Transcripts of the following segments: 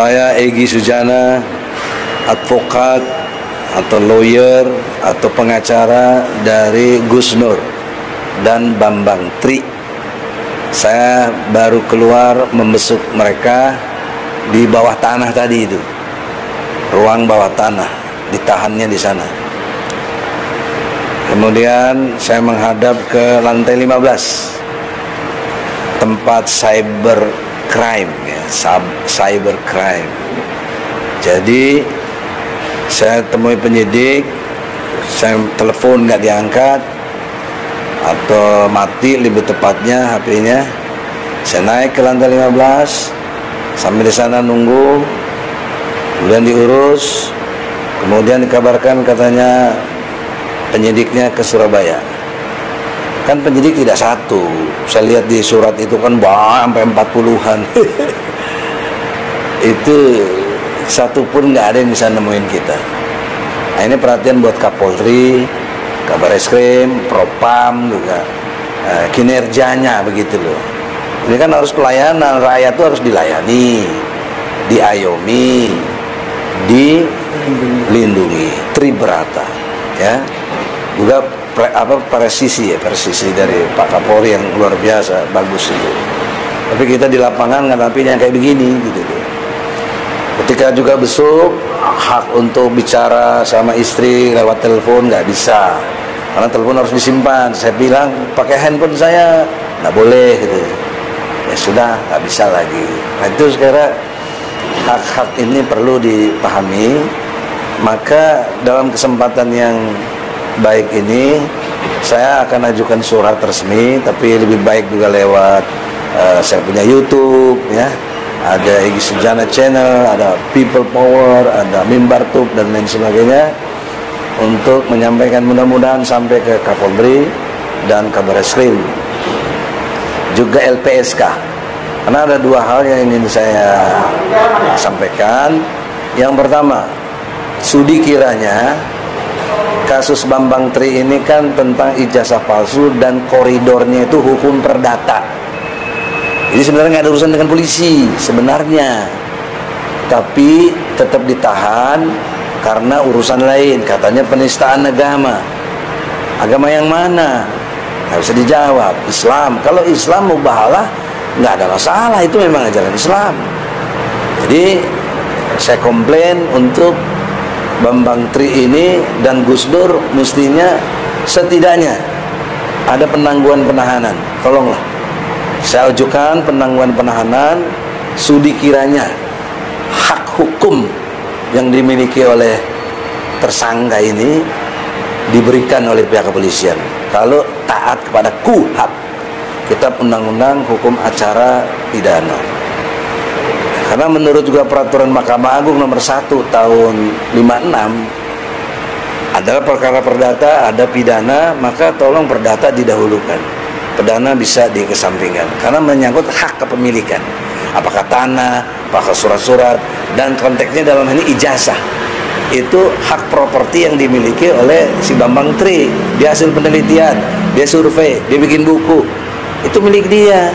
Saya Egy Sujana, advokat atau lawyer atau pengacara dari Gus Nur dan Bambang Tri. Saya baru keluar membesuk mereka di bawah tanah tadi itu, ruang bawah tanah, ditahannya di sana. Kemudian saya menghadap ke lantai 15, tempat cyber crime, ya, cyber crime. Jadi saya temui penyidik, saya telepon nggak diangkat atau mati lebih tepatnya HP-nya. Saya naik ke lantai 15, sampai di sana nunggu, kemudian diurus, kemudian dikabarkan katanya penyidiknya ke Surabaya. Kan penyidik tidak satu, saya lihat di surat itu kan sampai 40-an. Itu satu pun nggak ada yang bisa nemuin kita. Nah, ini perhatian buat Kapolri, Kabareskrim, Propam juga, kinerjanya begitu loh. Ini kan harus pelayanan, rakyat itu harus dilayani, diayomi, dilindungi, tribrata, ya. Juga presisi dari Pak Kapolri yang luar biasa, bagus itu. Tapi kita di lapangan ngadapinya kayak begini gitu. Ketika juga besok, hak untuk bicara sama istri lewat telepon nggak bisa, karena telepon harus disimpan. Saya bilang pakai handphone saya nggak boleh gitu. Ya sudah, nggak bisa lagi. Nah itu sekarang hak-hak ini perlu dipahami. Maka dalam kesempatan yang baik ini saya akan ajukan surat resmi, tapi lebih baik juga lewat saya punya YouTube, ya, ada Egy Sujana Channel, ada People Power, ada Mimbar Tube dan lain sebagainya, untuk menyampaikan mudah-mudahan sampai ke Kapolri dan Kabareskrim, juga LPSK. Karena ada dua hal yang ingin saya sampaikan. Yang pertama, studi kiranya kasus Bambang Tri ini kan tentang ijazah palsu dan koridornya itu hukum perdata. Jadi sebenarnya nggak ada urusan dengan polisi sebenarnya, tapi tetap ditahan karena urusan lain, katanya penistaan agama. Agama yang mana? Nggak bisa dijawab. Islam. Kalau Islam mubahalah nggak ada masalah, itu memang ajaran Islam. Jadi saya komplain untuk Bambang Tri ini dan Gus Dur, mestinya setidaknya ada penangguhan penahanan. Tolonglah, saya ajukan penangguhan penahanan, studi kiranya hak hukum yang dimiliki oleh tersangka ini diberikan oleh pihak kepolisian. Kalau taat kepada KUHP, Kitab Undang-Undang Hukum Acara Pidana. Karena menurut juga peraturan Mahkamah Agung nomor 1 tahun 56 adalah perkara perdata, ada pidana, maka tolong perdata didahulukan, pidana bisa dikesampingkan karena menyangkut hak kepemilikan, apakah tanah, apakah surat-surat, dan konteksnya dalam hal ini ijazah. Itu hak properti yang dimiliki oleh si Bambang Tri. Dia hasil penelitian, dia survei, dia bikin buku, itu milik dia.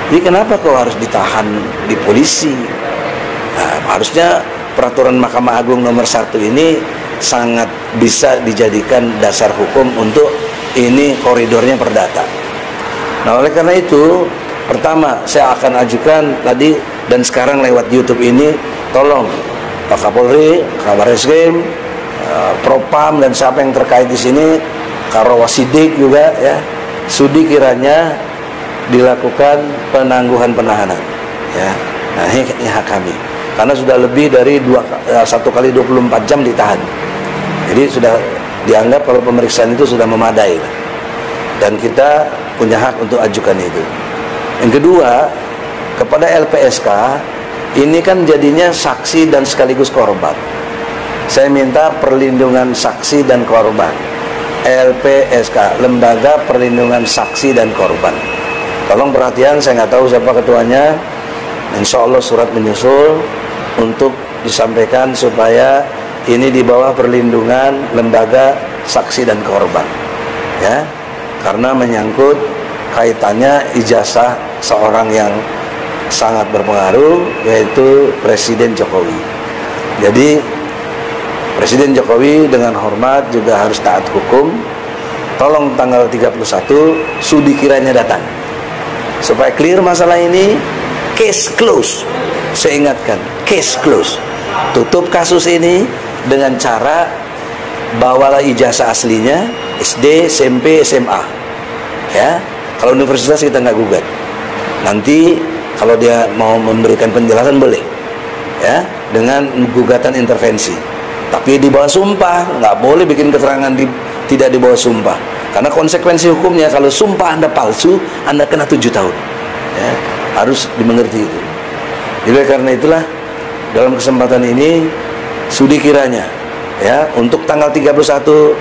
Jadi kenapa kau harus ditahan di polisi? Nah, harusnya peraturan Mahkamah Agung nomor 1 ini sangat bisa dijadikan dasar hukum untuk ini koridornya perdata. Nah, oleh karena itu, pertama saya akan ajukan tadi dan sekarang lewat YouTube ini, tolong Pak Kapolri, Kabareskrim, Propam dan siapa yang terkait di sini, Karawasidik juga, ya, studi kiranya dilakukan penangguhan penahanan, ya. Nah ini hak kami, karena sudah lebih dari 1 kali 24 jam ditahan. Jadi sudah dianggap kalau pemeriksaan itu sudah memadai, dan kita punya hak untuk ajukan itu. Yang kedua, kepada LPSK ini kan jadinya saksi dan sekaligus korban. Saya minta perlindungan saksi dan korban. LPSK, Lembaga Perlindungan Saksi dan Korban. Tolong perhatian, saya nggak tahu siapa ketuanya. Insya Allah surat menyusul untuk disampaikan supaya ini di bawah perlindungan lembaga saksi dan korban, ya, karena menyangkut kaitannya ijazah seorang yang sangat berpengaruh, yaitu Presiden Jokowi. Jadi Presiden Jokowi dengan hormat juga harus taat hukum. Tolong tanggal 31 Sudi kiranya datang, supaya clear masalah ini. Case close. Saya ingatkan, case close. Tutup kasus ini dengan cara bawalah ijazah aslinya SD, SMP, SMA. Ya, kalau universitas kita nggak gugat. Nanti kalau dia mau memberikan penjelasan boleh, ya, dengan gugatan intervensi. Tapi di bawah sumpah, nggak boleh bikin keterangan tidak di bawah sumpah. Karena konsekuensi hukumnya kalau sumpah Anda palsu, Anda kena 7 tahun. Ya, harus dimengerti itu. Jadi karena itulah dalam kesempatan ini Sudi kiranya, ya, untuk tanggal 31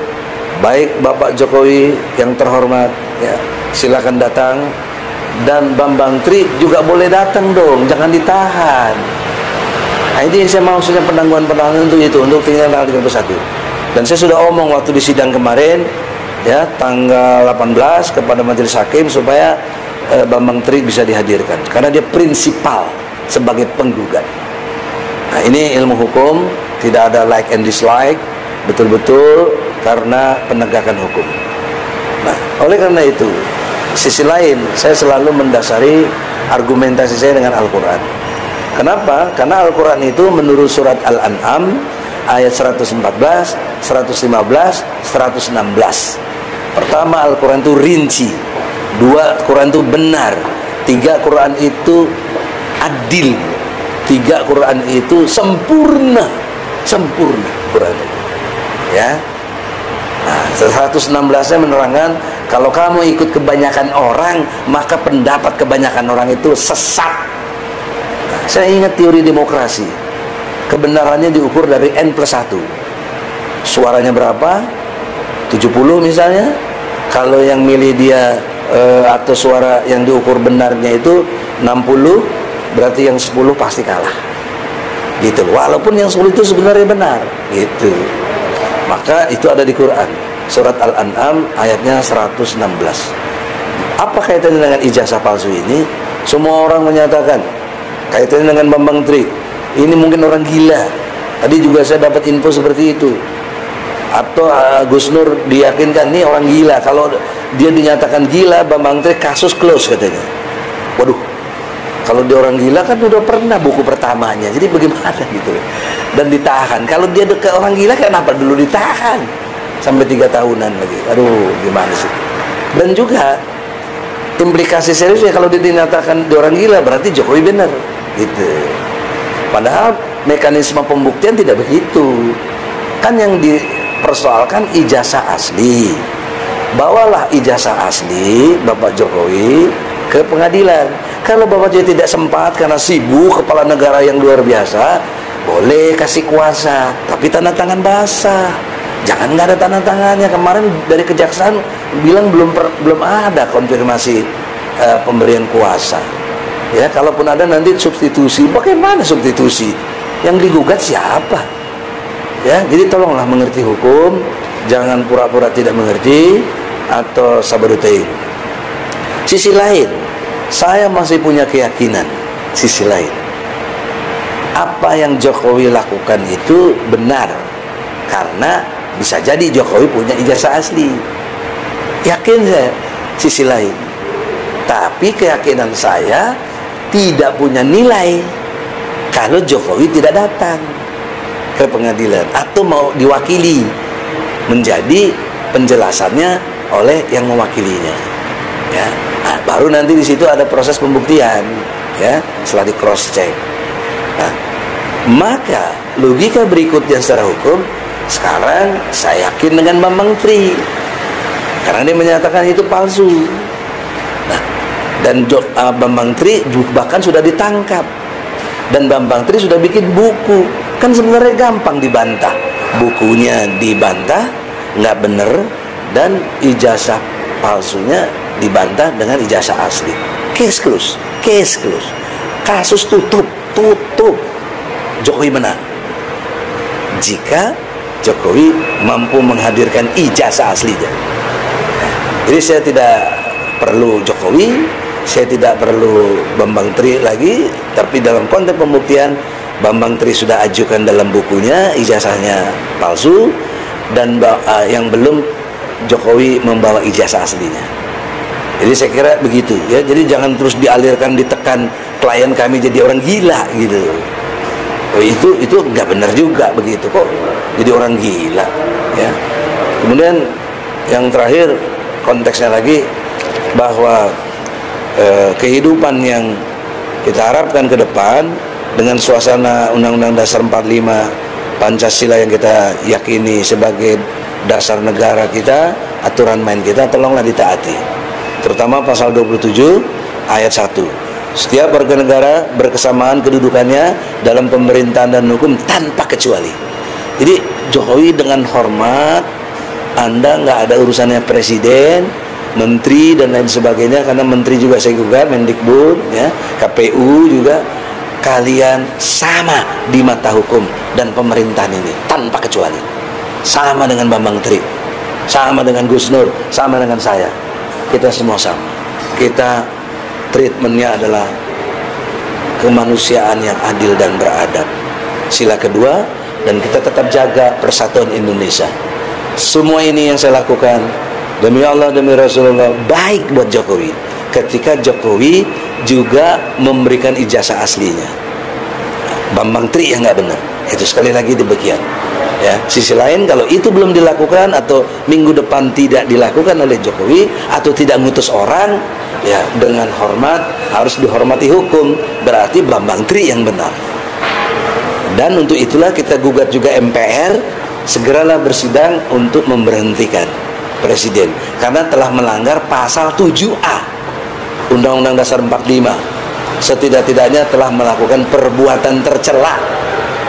baik Bapak Jokowi yang terhormat, ya, silakan datang, dan Bambang Tri juga boleh datang dong, jangan ditahan. Nah, ini saya maksudnya penangguhan-penangguhan untuk itu, untuk tinggal tanggal 31. Dan saya sudah omong waktu di sidang kemarin, ya, tanggal 18 kepada Majelis Hakim supaya Bambang Tri bisa dihadirkan, karena dia prinsipal sebagai penggugat. Nah, ini ilmu hukum, tidak ada like and dislike, betul-betul karena penegakan hukum. Nah, oleh karena itu, sisi lain, saya selalu mendasari argumentasi saya dengan Al-Quran. Kenapa? Karena Al-Quran itu menurut surat Al-An'am ayat 114, 115, 116. Pertama, Al-Quran itu rinci. Dua, Quran itu benar. Tiga, Quran itu adil. Tiga, Quran itu sempurna. Sempurna Quran itu, ya. Nah, 116-nya menerangkan kalau kamu ikut kebanyakan orang, maka pendapat kebanyakan orang itu sesat. Saya ingat teori demokrasi, kebenarannya diukur dari N+1. Suaranya berapa? 70 misalnya. Kalau yang milih dia atau suara yang diukur benarnya itu 60, berarti yang 10 pasti kalah, gitu. Walaupun yang 10 itu sebenarnya benar, gitu. Maka itu ada di Quran, surat Al-An'am ayatnya 116. Apa kaitannya dengan ijazah palsu ini? Semua orang menyatakan kaitannya dengan Bambang Tri, ini mungkin orang gila. Tadi juga saya dapat info seperti itu. Atau Gus Nur diyakinkan nih orang gila. Kalau dia dinyatakan gila, Bambang Tri kasus close katanya. Waduh, kalau dia orang gila kan udah pernah buku pertamanya, jadi bagaimana gitu. Dan ditahan. Kalau dia ke orang gila, kenapa dulu ditahan sampai 3 tahunan lagi? Aduh, gimana sih? Dan juga implikasi seriusnya kalau dia dinyatakan dia orang gila, berarti Jokowi benar, gitu. Padahal mekanisme pembuktian tidak begitu. Kan yang dipersoalkan ijazah asli. Bawalah ijazah asli Bapak Jokowi ke pengadilan. Kalau Bapak Jokowi tidak sempat karena sibuk kepala negara yang luar biasa, boleh kasih kuasa, tapi tanda tangan basah. Jangan nggak ada tanda tangannya. Kemarin dari kejaksaan bilang belum ada konfirmasi pemberian kuasa. Ya, kalaupun ada nanti substitusi. Bagaimana substitusi? Yang digugat siapa? Ya, jadi tolonglah mengerti hukum, jangan pura-pura tidak mengerti atau sabarutain. Sisi lain, saya masih punya keyakinan. Sisi lain, apa yang Jokowi lakukan itu benar, karena bisa jadi Jokowi punya ijazah asli. Yakin saya. Sisi lain, tapi keyakinan saya tidak punya nilai kalau Jokowi tidak datang ke pengadilan atau mau diwakili, menjadi penjelasannya oleh yang mewakilinya. Ya, nah, baru nanti di situ ada proses pembuktian, ya, setelah di cross check. Nah, maka logika berikutnya secara hukum, sekarang saya yakin dengan Bambang Tri karena dia menyatakan itu palsu. Nah, dan Bambang Tri bahkan sudah ditangkap, dan Bambang Tri sudah bikin buku. Kan sebenarnya gampang dibantah, bukunya dibantah nggak bener, dan ijazah palsunya dibantah dengan ijazah asli. Case close, case close. Kasus tutup. Jokowi menang jika Jokowi mampu menghadirkan ijazah aslinya. Jadi saya tidak perlu Jokowi, saya tidak perlu Bambang Tri lagi, tapi dalam konteks pembuktian Bambang Tri sudah ajukan dalam bukunya ijazahnya palsu, dan yang belum Jokowi membawa ijazah aslinya. Jadi saya kira begitu ya. Jadi jangan terus dialirkan, ditekan klien kami jadi orang gila gitu. Oh, itu nggak benar juga begitu kok. Jadi orang gila ya. Kemudian yang terakhir konteksnya lagi bahwa kehidupan yang kita harapkan ke depan dengan suasana Undang-Undang Dasar 45 Pancasila yang kita yakini sebagai dasar negara kita, aturan main kita, tolonglah ditaati. Terutama pasal 27 ayat 1. Setiap warga negara berkesamaan kedudukannya dalam pemerintahan dan hukum tanpa kecuali. Jadi Jokowi dengan hormat, Anda nggak ada urusannya presiden, menteri dan lain sebagainya, karena menteri juga saya gugat, Mendikbud ya, KPU juga, kalian sama di mata hukum dan pemerintahan ini tanpa kecuali. Sama dengan Bambang Tri, sama dengan Gus Nur, sama dengan saya. Kita semua sama. Kita treatmentnya adalah kemanusiaan yang adil dan beradab. Sila kedua, dan kita tetap jaga persatuan Indonesia. Semua ini yang saya lakukan demi Allah, demi Rasulullah, baik buat Jokowi. Ketika Jokowi juga memberikan ijazah aslinya, Bambang Tri yang nggak benar. Itu sekali lagi demikian. Ya, sisi lain kalau itu belum dilakukan atau minggu depan tidak dilakukan oleh Jokowi atau tidak ngutus orang, ya dengan hormat, harus dihormati hukum. Berarti Bambang Tri yang benar. Dan untuk itulah kita gugat juga MPR, segeralah bersidang untuk memberhentikan presiden karena telah melanggar pasal 7A Undang-Undang Dasar 45. Setidak-tidaknya telah melakukan perbuatan tercela.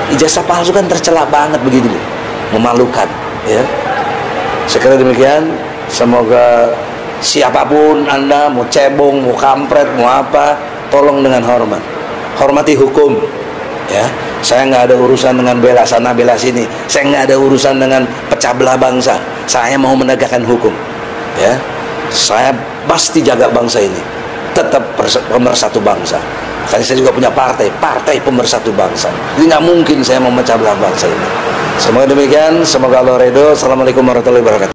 Ijazah palsu kan tercela banget begitu, memalukan ya. Sekali demikian, semoga siapapun Anda, mau cebong, mau kampret, mau apa, tolong dengan hormat, hormati hukum ya. Saya nggak ada urusan dengan bela sana bela sini, saya nggak ada urusan dengan pecah belah bangsa. Saya mau menegakkan hukum ya. Saya pasti jaga bangsa ini, tetap pemersatu bangsa. Saya juga punya partai pemersatu bangsa. Jadi nggak mungkin saya memecah belah bangsa ini. Semoga demikian, semoga Allah ridho. Assalamualaikum warahmatullahi wabarakatuh.